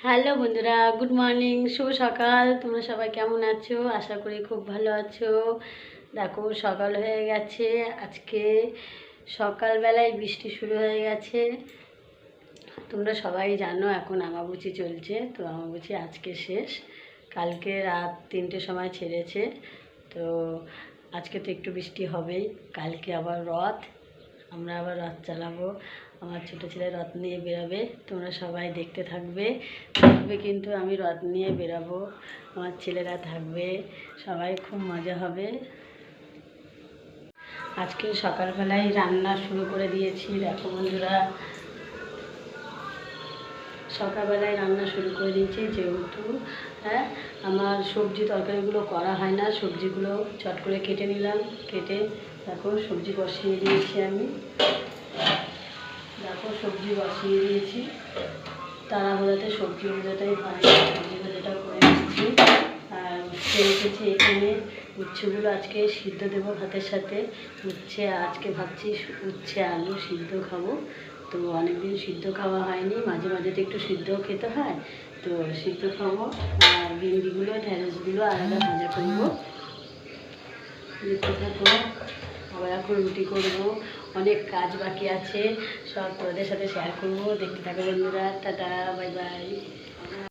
Hello বন্ধুরা, good morning, শুভ সকাল। তোমরা সবাই কেমন আছো? আশা করি খুব ভালো আছো। দেখো সকাল হয়ে গেছে, আজকে সকালবেলায় বৃষ্টি শুরু হয়ে গেছে। তোমরা সবাই জানো এখন আমাবুচি চলছে, তো আমাবুচি আজকে শেষ। কালকে রাত 3টের সময় ছেড়েছে, তো আজকে তো একটু বৃষ্টি হবেই। কালকে আবার রথ, আমরা আবার রথ চালাবো। আমার ছোটো ছেলে রথ নিয়ে বেরোবে, তোমরা সবাই দেখতে থাকবে। কিন্তু আমি রথ নিয়ে বেরোবো, আমার ছেলেরা থাকবে, সবাই খুব মজা হবে। আজকে সকালবেলায় রান্না শুরু করে দিয়েছি। দেখো বন্ধুরা, সকালবেলায় রান্না শুরু করে দিয়েছি, যেহেতু আমার সবজি তরকারিগুলো করা হয় না, সবজিগুলো চট করে কেটে নিলাম। কেটে দেখো সবজি বসিয়ে দিয়েছি আমি। দেখো সবজি বসিয়ে দিয়েছি, তাড়াহুড়োতে সবজি ভাজাটাই সবজি ভাজাটা করে নিচ্ছি। আর রেখেছি এখানে উচ্ছেগুলো, আজকে সিদ্ধ দেবো ভাতের সাথে। উচ্ছে আজকে ভাবছি উচ্ছে আলু সিদ্ধ খাবো, তো অনেকদিন সিদ্ধ খাওয়া হয়নি, মাঝে মাঝে তো একটু সিদ্ধও খেতে হয়, তো সিদ্ধ খাবো। আর ভেন্ডিগুলো ঢ্যাঁড়সগুলো আলাদা ভাজা করবো। দেখতে থাকবো। আবার এখন রুটি করবো, অনেক কাজ বাকি আছে, সব তোমাদের সাথে শেয়ার করবো। দেখতে থাকো বন্ধুরা, টাটা, বাই বাই।